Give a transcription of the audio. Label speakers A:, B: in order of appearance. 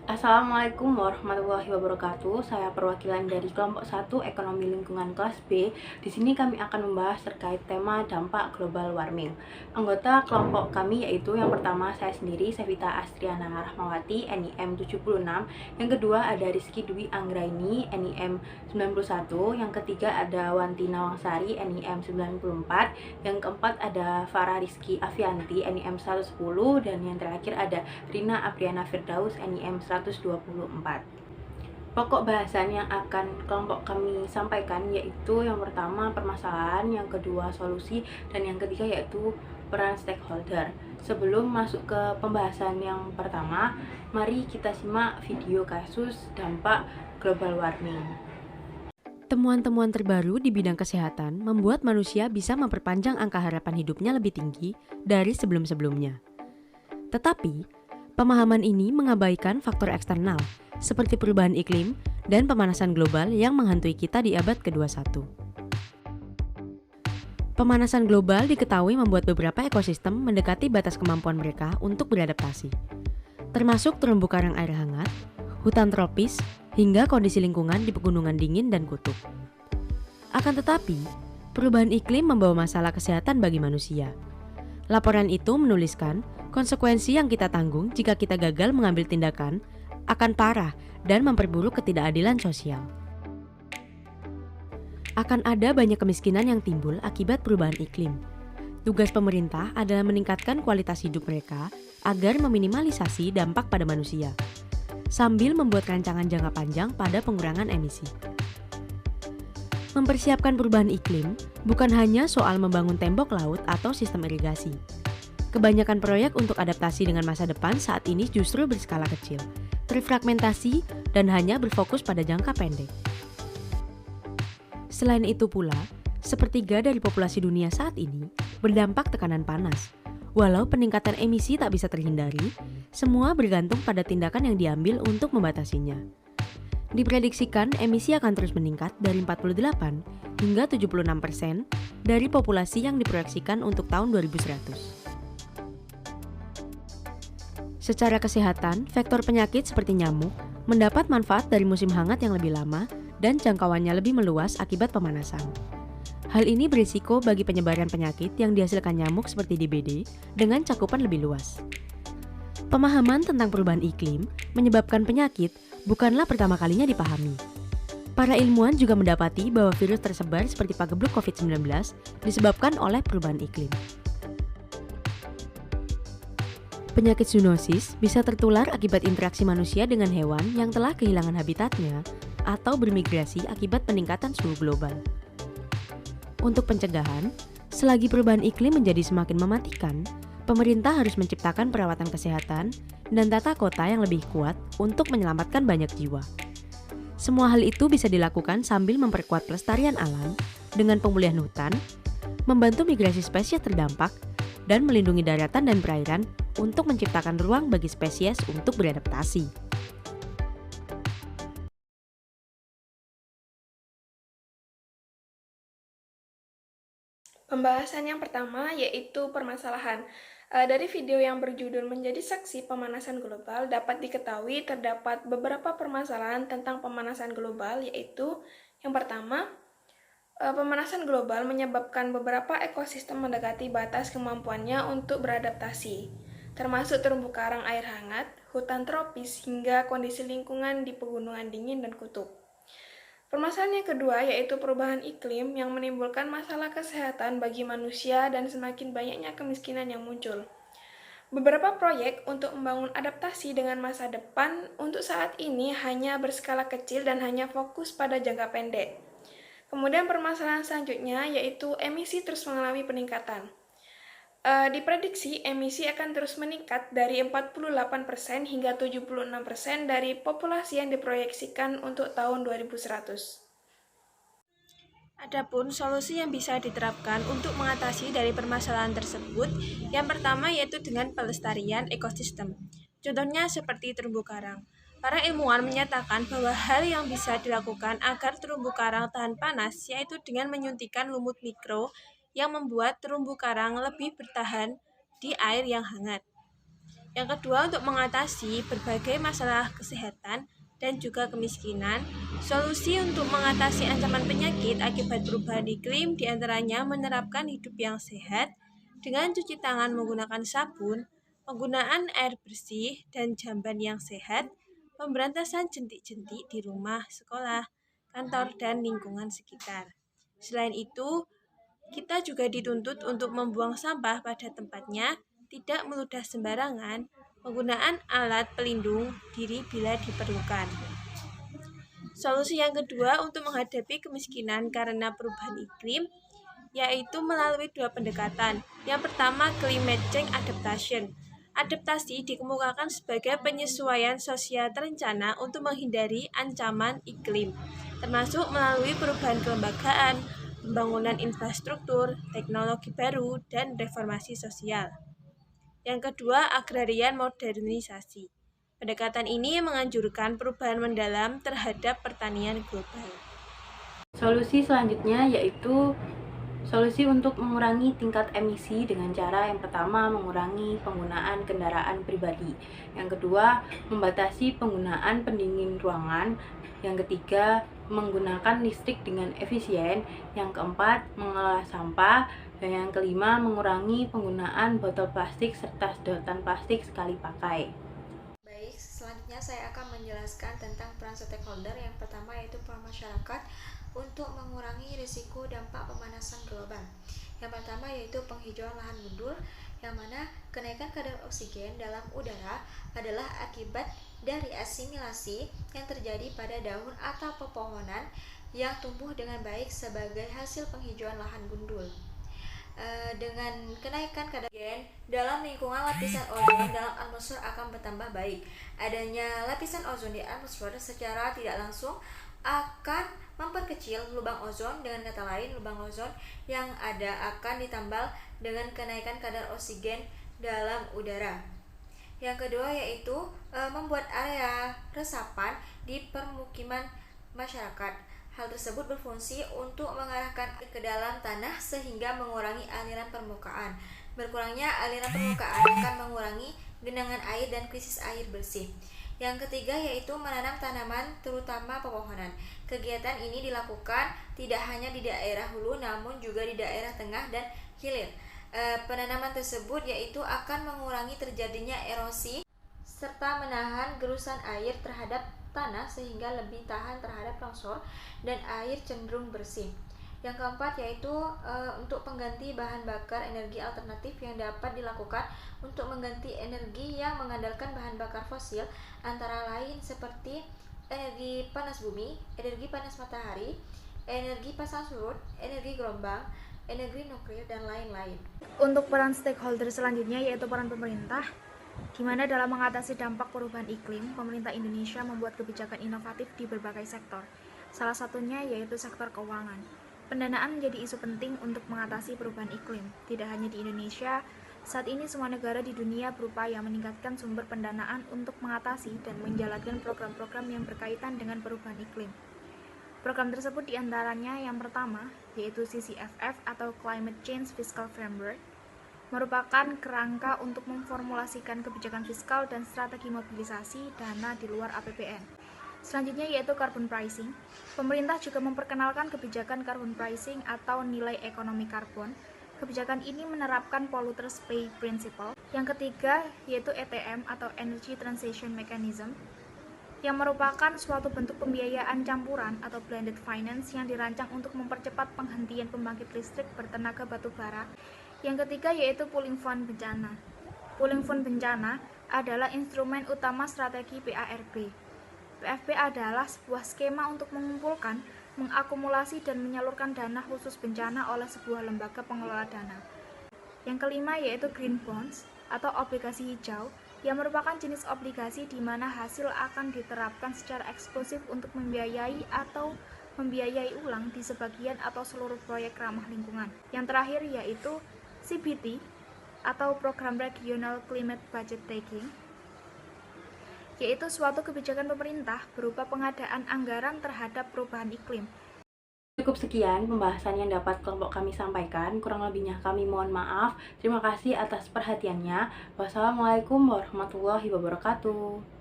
A: Assalamualaikum warahmatullahi wabarakatuh. Saya perwakilan dari kelompok 1 Ekonomi Lingkungan kelas B. Di sini kami akan membahas terkait tema dampak global warming. Anggota kelompok kami yaitu yang pertama saya sendiri, Sevita Astriana Rahmawati, NIM 76. Yang kedua ada Rizky Dwi Anggraini, NIM 91. Yang ketiga ada Wanti Nawangsari, NIM 94. Yang keempat ada Farah Rizky Afianti, NIM 110. Dan yang terakhir ada Rina Apriana Firdaus, NIM 124. Pokok bahasan yang akan kelompok kami sampaikan yaitu yang pertama permasalahan, yang kedua solusi, dan yang ketiga yaitu peran stakeholder. Sebelum masuk ke pembahasan yang pertama, mari kita simak video kasus dampak global warming.
B: Temuan-temuan terbaru di bidang kesehatan membuat manusia bisa memperpanjang angka harapan hidupnya lebih tinggi dari sebelum-sebelumnya. Tetapi, pemahaman ini mengabaikan faktor eksternal seperti perubahan iklim dan pemanasan global yang menghantui kita di abad ke-21. Pemanasan global diketahui membuat beberapa ekosistem mendekati batas kemampuan mereka untuk beradaptasi, termasuk terumbu karang air hangat, hutan tropis, hingga kondisi lingkungan di pegunungan dingin dan kutub. Akan tetapi, perubahan iklim membawa masalah kesehatan bagi manusia. Laporan itu menuliskan konsekuensi yang kita tanggung jika kita gagal mengambil tindakan akan parah dan memperburuk ketidakadilan sosial. Akan ada banyak kemiskinan yang timbul akibat perubahan iklim. Tugas pemerintah adalah meningkatkan kualitas hidup mereka agar meminimalisasi dampak pada manusia, sambil membuat rancangan jangka panjang pada pengurangan emisi. Mempersiapkan perubahan iklim bukan hanya soal membangun tembok laut atau sistem irigasi. Kebanyakan proyek untuk adaptasi dengan masa depan saat ini justru berskala kecil, terfragmentasi, dan hanya berfokus pada jangka pendek. Selain itu pula, sepertiga dari populasi dunia saat ini berdampak tekanan panas. Walau peningkatan emisi tak bisa terhindari, semua bergantung pada tindakan yang diambil untuk membatasinya. Diprediksikan emisi akan terus meningkat dari 48 hingga 76% dari populasi yang diproyeksikan untuk tahun 2100. Secara kesehatan, vektor penyakit seperti nyamuk mendapat manfaat dari musim hangat yang lebih lama dan jangkauannya lebih meluas akibat pemanasan. Hal ini berisiko bagi penyebaran penyakit yang dihasilkan nyamuk seperti DBD dengan cakupan lebih luas. Pemahaman tentang perubahan iklim menyebabkan penyakit bukanlah pertama kalinya dipahami. Para ilmuwan juga mendapati bahwa virus tersebar seperti pagebluk COVID-19 disebabkan oleh perubahan iklim. Penyakit zoonosis bisa tertular akibat interaksi manusia dengan hewan yang telah kehilangan habitatnya atau bermigrasi akibat peningkatan suhu global. Untuk pencegahan, selagi perubahan iklim menjadi semakin mematikan, pemerintah harus menciptakan perawatan kesehatan dan tata kota yang lebih kuat untuk menyelamatkan banyak jiwa. Semua hal itu bisa dilakukan sambil memperkuat pelestarian alam dengan pemulihan hutan, membantu migrasi spesies terdampak, dan melindungi daratan dan perairan untuk menciptakan ruang bagi spesies untuk beradaptasi.
C: Pembahasan yang pertama yaitu permasalahan. Dari video yang berjudul Menjadi Saksi Pemanasan Global dapat diketahui terdapat beberapa permasalahan tentang pemanasan global, yaitu yang pertama, pemanasan global menyebabkan beberapa ekosistem mendekati batas kemampuannya untuk beradaptasi, termasuk terumbu karang air hangat, hutan tropis, hingga kondisi lingkungan di pegunungan dingin dan kutub. Permasalahan yang kedua yaitu perubahan iklim yang menimbulkan masalah kesehatan bagi manusia dan semakin banyaknya kemiskinan yang muncul. Beberapa proyek untuk membangun adaptasi dengan masa depan untuk saat ini hanya berskala kecil dan hanya fokus pada jangka pendek. Kemudian permasalahan selanjutnya yaitu emisi terus mengalami peningkatan. Diprediksi emisi akan terus meningkat dari 48% hingga 76% dari populasi yang diproyeksikan untuk tahun 2100. Adapun solusi yang bisa diterapkan untuk mengatasi dari permasalahan tersebut, yang pertama yaitu dengan pelestarian ekosistem. Contohnya seperti terumbu karang. Para ilmuwan menyatakan bahwa hal yang bisa dilakukan agar terumbu karang tahan panas yaitu dengan menyuntikkan lumut mikro yang membuat terumbu karang lebih bertahan di air yang hangat. Yang kedua, untuk mengatasi berbagai masalah kesehatan dan juga kemiskinan, solusi untuk mengatasi ancaman penyakit akibat perubahan iklim diantaranya menerapkan hidup yang sehat dengan cuci tangan menggunakan sabun, penggunaan air bersih dan jamban yang sehat, pemberantasan jentik-jentik di rumah, sekolah, kantor, dan lingkungan sekitar. Selain itu, kita juga dituntut untuk membuang sampah pada tempatnya, tidak meludah sembarangan, penggunaan alat pelindung diri bila diperlukan. Solusi yang kedua untuk menghadapi kemiskinan karena perubahan iklim yaitu melalui dua pendekatan. Yang pertama, climate change adaptation. Adaptasi dikemukakan sebagai penyesuaian sosial terencana untuk menghindari ancaman iklim, termasuk melalui perubahan kelembagaan, pembangunan infrastruktur, teknologi baru, dan reformasi sosial. Yang kedua, agrarian modernisasi. Pendekatan ini menganjurkan perubahan mendalam terhadap pertanian global.
A: Solusi selanjutnya yaitu solusi untuk mengurangi tingkat emisi dengan cara yang pertama mengurangi penggunaan kendaraan pribadi, yang kedua membatasi penggunaan pendingin ruangan, yang ketiga menggunakan listrik dengan efisien, yang keempat mengolah sampah, dan yang kelima mengurangi penggunaan botol plastik serta sedotan plastik sekali pakai.
D: Baik, selanjutnya saya akan menjelaskan tentang peran stakeholder. Yang pertama yaitu peran masyarakat untuk mengurangi risiko dampak pemanasan global. Yang pertama yaitu penghijauan lahan gundul, yang mana kenaikan kadar oksigen dalam udara adalah akibat dari asimilasi yang terjadi pada daun atau pepohonan yang tumbuh dengan baik sebagai hasil penghijauan lahan gundul. Dengan kenaikan kadar oksigen dalam lingkungan, lapisan ozon dalam atmosfer akan bertambah baik. Adanya lapisan ozon di atmosfer secara tidak langsung akan memperkecil lubang ozon. Dengan kata lain, lubang ozon yang ada akan ditambal dengan kenaikan kadar oksigen dalam udara. Yang kedua yaitu membuat area resapan di permukiman masyarakat. Hal tersebut berfungsi untuk mengarahkan air ke dalam tanah sehingga mengurangi aliran permukaan. Berkurangnya aliran permukaan akan mengurangi genangan air dan krisis air bersih. Yang ketiga yaitu menanam tanaman, terutama pepohonan. Kegiatan ini dilakukan tidak hanya di daerah hulu namun juga di daerah tengah dan hilir. Penanaman tersebut yaitu akan mengurangi terjadinya erosi serta menahan gerusan air terhadap tanah sehingga lebih tahan terhadap longsor dan air cenderung bersih. Yang keempat yaitu untuk pengganti bahan bakar energi alternatif yang dapat dilakukan untuk mengganti energi yang mengandalkan bahan bakar fosil, antara lain seperti energi panas bumi, energi panas matahari, energi pasang surut, energi gelombang, energi nuklir, dan lain-lain.
E: Untuk peran stakeholder selanjutnya yaitu peran pemerintah, di mana dalam mengatasi dampak perubahan iklim, pemerintah Indonesia membuat kebijakan inovatif di berbagai sektor. Salah satunya yaitu sektor keuangan. Pendanaan menjadi isu penting untuk mengatasi perubahan iklim. Tidak hanya di Indonesia, saat ini semua negara di dunia berupaya meningkatkan sumber pendanaan untuk mengatasi dan menjalankan program-program yang berkaitan dengan perubahan iklim. Program tersebut diantaranya yang pertama, yaitu CCFF atau Climate Change Fiscal Framework, merupakan kerangka untuk memformulasikan kebijakan fiskal dan strategi mobilisasi dana di luar APBN. Selanjutnya yaitu carbon pricing. Pemerintah juga memperkenalkan kebijakan carbon pricing atau nilai ekonomi karbon. Kebijakan ini menerapkan polluters pay principle. Yang ketiga yaitu ETM atau Energy Transition Mechanism, yang merupakan suatu bentuk pembiayaan campuran atau blended finance yang dirancang untuk mempercepat penghentian pembangkit listrik bertenaga batu bara. Yang ketiga yaitu pooling fund bencana. Pooling fund bencana adalah instrumen utama strategi PARB. PFB adalah sebuah skema untuk mengumpulkan, mengakumulasi, dan menyalurkan dana khusus bencana oleh sebuah lembaga pengelola dana. Yang kelima yaitu green bonds atau obligasi hijau, yang merupakan jenis obligasi di mana hasil akan diterapkan secara eksklusif untuk membiayai atau membiayai ulang di sebagian atau seluruh proyek ramah lingkungan. Yang terakhir yaitu CBT atau Program Regional Climate Budget Taking, yaitu suatu kebijakan pemerintah berupa pengadaan anggaran terhadap perubahan iklim.
A: Cukup sekian pembahasan yang dapat kelompok kami sampaikan. Kurang lebihnya kami mohon maaf. Terima kasih atas perhatiannya. Wassalamualaikum warahmatullahi wabarakatuh.